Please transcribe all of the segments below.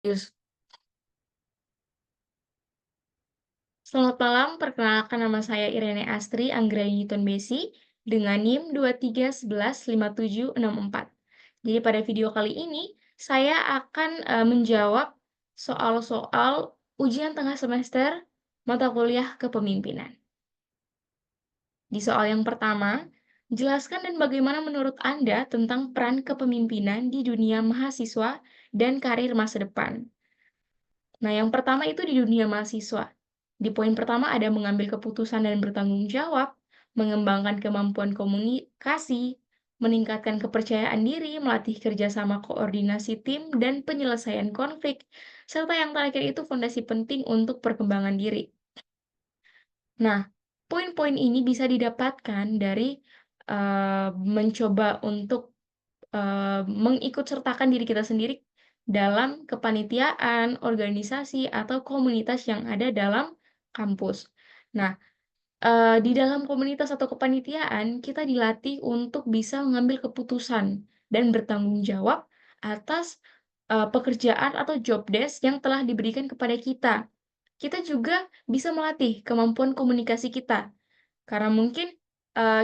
Yus. Selamat malam, perkenalkan nama saya Irene Astri Anggraini Tonbesi dengan NIM 23115764. Jadi pada video kali ini saya akan menjawab soal-soal ujian tengah semester mata kuliah kepemimpinan. Di soal yang pertama, jelaskan dan bagaimana menurut Anda tentang peran kepemimpinan di dunia mahasiswa dan karir masa depan. Nah, yang pertama itu di dunia mahasiswa. Di poin pertama ada mengambil keputusan dan bertanggung jawab, mengembangkan kemampuan komunikasi, meningkatkan kepercayaan diri, melatih kerjasama koordinasi tim, dan penyelesaian konflik, serta yang terakhir itu fondasi penting untuk perkembangan diri. Nah, poin-poin ini bisa didapatkan dari mencoba untuk mengikut sertakan diri kita sendiri dalam kepanitiaan, organisasi, atau komunitas yang ada dalam kampus. Nah, di dalam komunitas atau kepanitiaan, kita dilatih untuk bisa mengambil keputusan dan bertanggung jawab atas pekerjaan atau job desk yang telah diberikan kepada kita. Kita juga bisa melatih kemampuan komunikasi kita. Karena mungkin,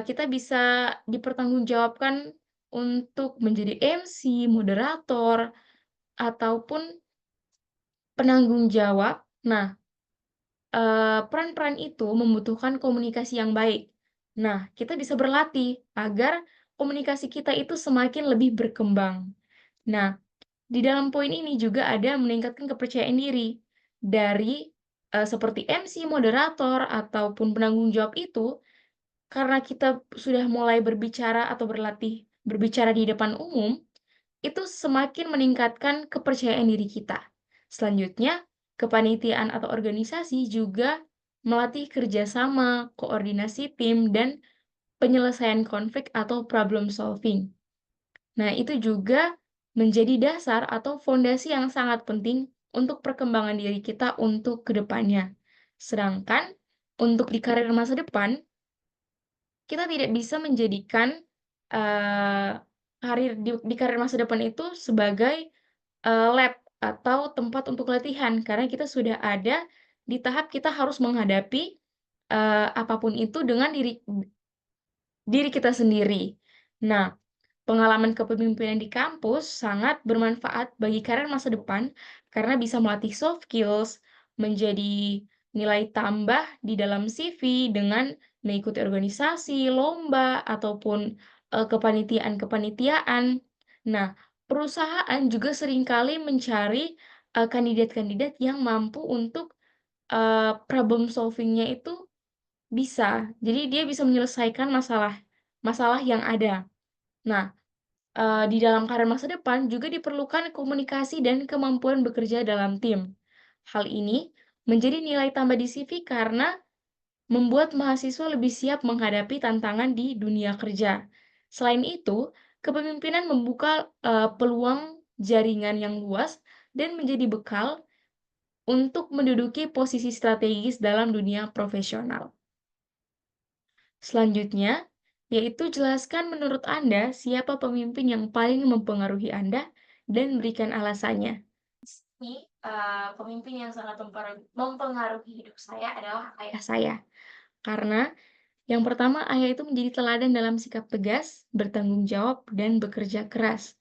kita bisa dipertanggungjawabkan untuk menjadi MC, moderator, ataupun penanggung jawab. Nah, peran-peran itu membutuhkan komunikasi yang baik. Nah, kita bisa berlatih agar komunikasi kita itu semakin lebih berkembang. Nah, di dalam poin ini juga ada meningkatkan kepercayaan diri. Dari, seperti MC, moderator, ataupun penanggung jawab itu, karena kita sudah mulai berbicara atau berlatih berbicara di depan umum, itu semakin meningkatkan kepercayaan diri kita. Selanjutnya, kepanitiaan atau organisasi juga melatih kerjasama, koordinasi tim, dan penyelesaian konflik atau problem solving. Nah, itu juga menjadi dasar atau fondasi yang sangat penting untuk perkembangan diri kita untuk kedepannya. Sedangkan untuk di karir masa depan, kita tidak bisa menjadikan, eee, karir di karir masa depan itu sebagai, lab atau tempat untuk latihan, karena kita sudah ada di tahap kita harus menghadapi, apa itu dengan diri kita sendiri. Nah, pengalaman kepemimpinan di kampus sangat bermanfaat bagi karir masa depan karena bisa melatih soft skills, menjadi nilai tambah di dalam CV dengan mengikuti organisasi, lomba, ataupun kepanitiaan-kepanitiaan. Nah, perusahaan juga seringkali mencari kandidat-kandidat yang mampu untuk problem solving-nya itu bisa. Jadi dia bisa menyelesaikan masalah masalah yang ada. Nah, di dalam karir masa depan juga diperlukan komunikasi dan kemampuan bekerja dalam tim. Hal ini menjadi nilai tambah di CV karena membuat mahasiswa lebih siap menghadapi tantangan di dunia kerja. Selain itu, kepemimpinan membuka peluang jaringan yang luas dan menjadi bekal untuk menduduki posisi strategis dalam dunia profesional. Selanjutnya, yaitu jelaskan menurut Anda siapa pemimpin yang paling mempengaruhi Anda dan berikan alasannya. Ini, pemimpin yang sangat mempengaruhi hidup saya adalah ayah saya. Karena yang pertama, ayah itu menjadi teladan dalam sikap tegas, bertanggung jawab, dan bekerja keras.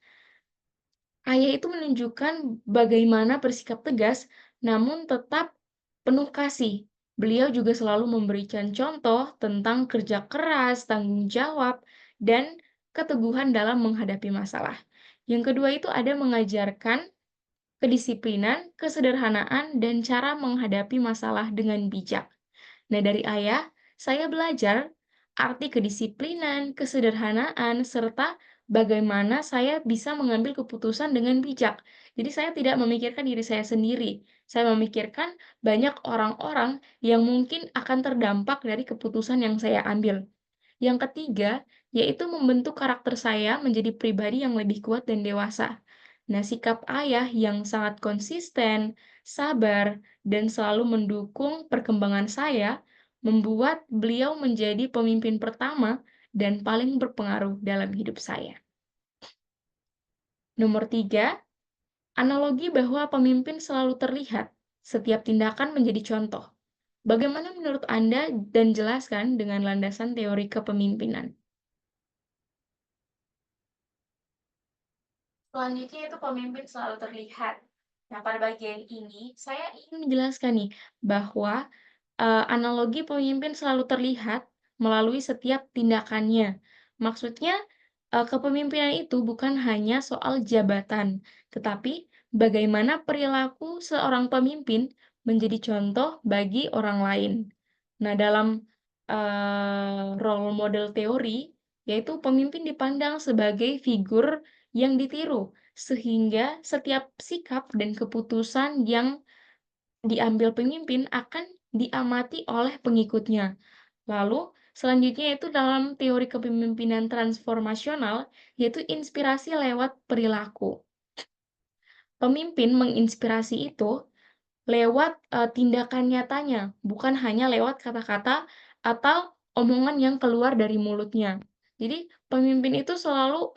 Ayah itu menunjukkan bagaimana bersikap tegas, namun tetap penuh kasih. Beliau juga selalu memberikan contoh tentang kerja keras, tanggung jawab, dan keteguhan dalam menghadapi masalah. Yang kedua itu ada mengajarkan kedisiplinan, kesederhanaan, dan cara menghadapi masalah dengan bijak. Nah, dari ayah, saya belajar arti kedisiplinan, kesederhanaan, serta bagaimana saya bisa mengambil keputusan dengan bijak. Jadi saya tidak memikirkan diri saya sendiri, saya memikirkan banyak orang-orang yang mungkin akan terdampak dari keputusan yang saya ambil. Yang ketiga, yaitu membentuk karakter saya menjadi pribadi yang lebih kuat dan dewasa. Nah, sikap ayah yang sangat konsisten, sabar, dan selalu mendukung perkembangan saya membuat beliau menjadi pemimpin pertama dan paling berpengaruh dalam hidup saya. Nomor tiga, Analogi bahwa pemimpin selalu terlihat, setiap tindakan menjadi contoh. Bagaimana menurut Anda dan jelaskan dengan landasan teori kepemimpinan? Selanjutnya itu pemimpin selalu terlihat. Nah, pada bagian ini saya ingin menjelaskan nih bahwa analogi pemimpin selalu terlihat melalui setiap tindakannya. Maksudnya, kepemimpinan itu bukan hanya soal jabatan, tetapi bagaimana perilaku seorang pemimpin menjadi contoh bagi orang lain. Nah, dalam role model teori, yaitu pemimpin dipandang sebagai figur yang ditiru, sehingga setiap sikap dan keputusan yang diambil pemimpin akan diamati oleh pengikutnya. Lalu, selanjutnya itu dalam teori kepemimpinan transformasional, yaitu inspirasi lewat perilaku. Pemimpin menginspirasi itu lewat, tindakan nyatanya, bukan hanya lewat kata-kata atau omongan yang keluar dari mulutnya. Jadi, pemimpin itu selalu,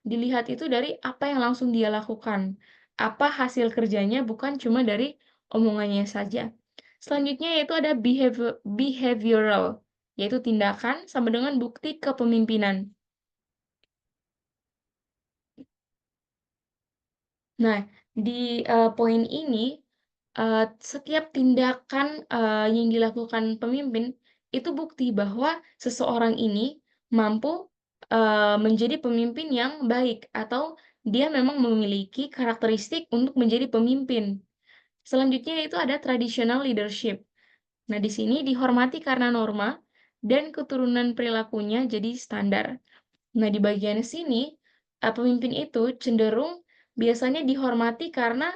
dilihat itu dari apa yang langsung dia lakukan, apa hasil kerjanya, bukan cuma dari omongannya saja. Selanjutnya yaitu ada behavioral, yaitu tindakan sama dengan bukti kepemimpinan. Nah, di, poin ini, setiap tindakan, yang dilakukan pemimpin, itu bukti bahwa seseorang ini mampu, menjadi pemimpin yang baik atau dia memang memiliki karakteristik untuk menjadi pemimpin. Selanjutnya itu ada traditional leadership. Nah, di sini dihormati karena norma dan keturunan perilakunya jadi standar. Nah, di bagian sini, pemimpin itu cenderung biasanya dihormati karena,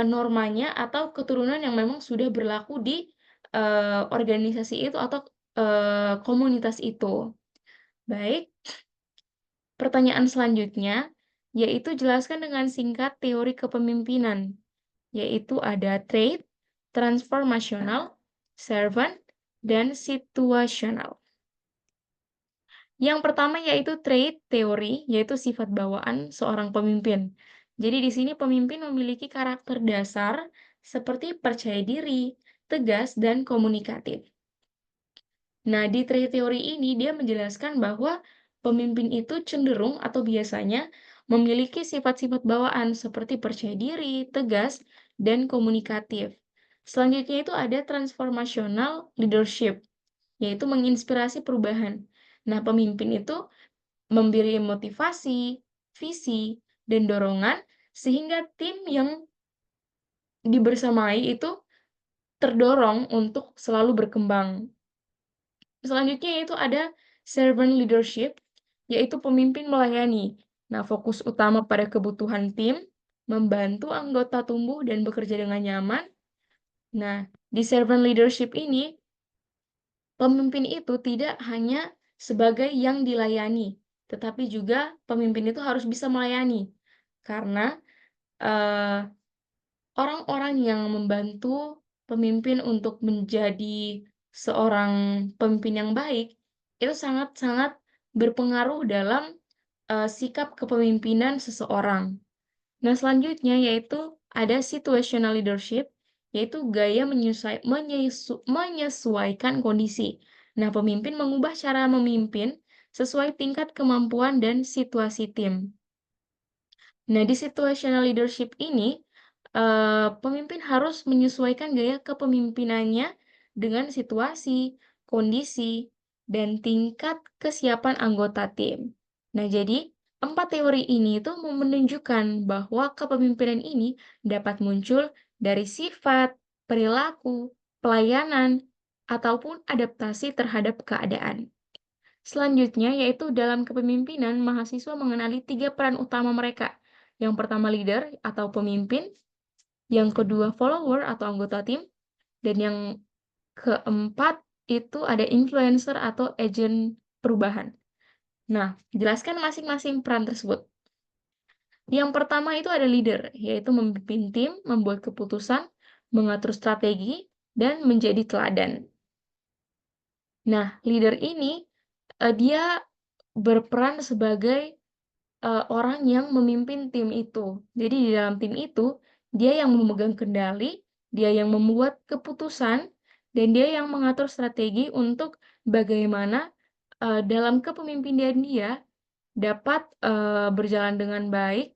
normanya atau keturunan yang memang sudah berlaku di, organisasi itu atau, komunitas itu. Baik, pertanyaan selanjutnya, yaitu jelaskan dengan singkat teori kepemimpinan, yaitu ada trait, transformasional, servant, dan situasional. Yang pertama yaitu trait teori, yaitu sifat bawaan seorang pemimpin. Jadi di sini pemimpin memiliki karakter dasar seperti percaya diri, tegas, dan komunikatif. Nah, di trait teori ini dia menjelaskan bahwa pemimpin itu cenderung atau biasanya memiliki sifat-sifat bawaan seperti percaya diri, tegas, dan komunikatif. Selanjutnya itu ada transformational leadership, yaitu menginspirasi perubahan. Nah, pemimpin itu memberi motivasi, visi, dan dorongan sehingga tim yang dibersamai itu terdorong untuk selalu berkembang. Selanjutnya yaitu ada servant leadership, yaitu pemimpin melayani. Nah, fokus utama pada kebutuhan tim, membantu anggota tumbuh dan bekerja dengan nyaman. Nah, di servant leadership ini, pemimpin itu tidak hanya sebagai yang dilayani, tetapi juga pemimpin itu harus bisa melayani. Karena, eee, orang-orang yang membantu pemimpin untuk menjadi seorang pemimpin yang baik, itu sangat-sangat berpengaruh dalam, sikap kepemimpinan seseorang. Nah, selanjutnya yaitu ada situational leadership, yaitu gaya menyesuaikan kondisi. Nah, pemimpin mengubah cara memimpin sesuai tingkat kemampuan dan situasi tim. Nah, di situational leadership ini, pemimpin harus menyesuaikan gaya kepemimpinannya dengan situasi, kondisi, dan tingkat kesiapan anggota tim. Nah, jadi 4 teori ini itu menunjukkan bahwa kepemimpinan ini dapat muncul dari sifat, perilaku, pelayanan, ataupun adaptasi terhadap keadaan. Selanjutnya yaitu dalam kepemimpinan, mahasiswa mengenali 3 peran utama mereka. Yang pertama leader atau pemimpin, yang kedua follower atau anggota tim, dan yang keempat itu ada influencer atau agen perubahan. Nah, jelaskan masing-masing peran tersebut. Yang pertama itu ada leader, yaitu memimpin tim, membuat keputusan, mengatur strategi, dan menjadi teladan. Nah, leader ini, dia berperan sebagai orang yang memimpin tim itu. Jadi di dalam tim itu, dia yang memegang kendali, dia yang membuat keputusan, dan dia yang mengatur strategi untuk bagaimana, dalam kepemimpinan dia dapat, berjalan dengan baik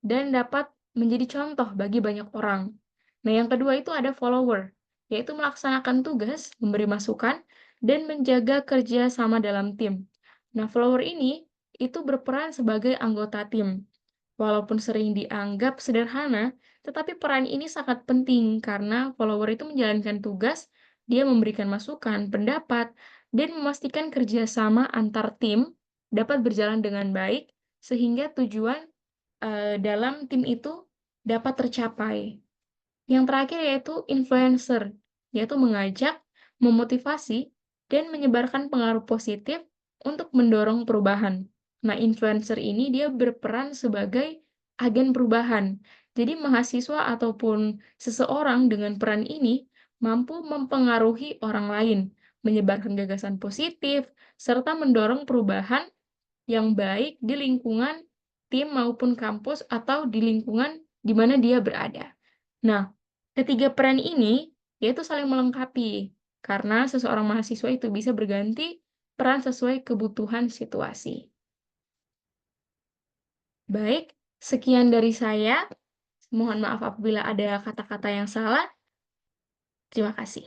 dan dapat menjadi contoh bagi banyak orang. Nah, yang kedua itu ada follower, yaitu melaksanakan tugas, memberi masukan, dan menjaga kerja sama dalam tim. Nah, follower ini itu berperan sebagai anggota tim. Walaupun sering dianggap sederhana, tetapi peran ini sangat penting karena follower itu menjalankan tugas, dia memberikan masukan, pendapat, dan memastikan kerjasama antar tim dapat berjalan dengan baik sehingga tujuan dalam tim itu dapat tercapai. Yang terakhir yaitu influencer, yaitu mengajak, memotivasi, dan menyebarkan pengaruh positif untuk mendorong perubahan. Nah, influencer ini dia berperan sebagai agen perubahan. Jadi mahasiswa ataupun seseorang dengan peran ini mampu mempengaruhi orang lain, menyebarkan gagasan positif, serta mendorong perubahan yang baik di lingkungan tim maupun kampus atau di lingkungan di mana dia berada. Nah, ketiga peran ini yaitu saling melengkapi, karena seseorang mahasiswa itu bisa berganti peran sesuai kebutuhan situasi. Baik, sekian dari saya. Mohon maaf apabila ada kata-kata yang salah. Terima kasih.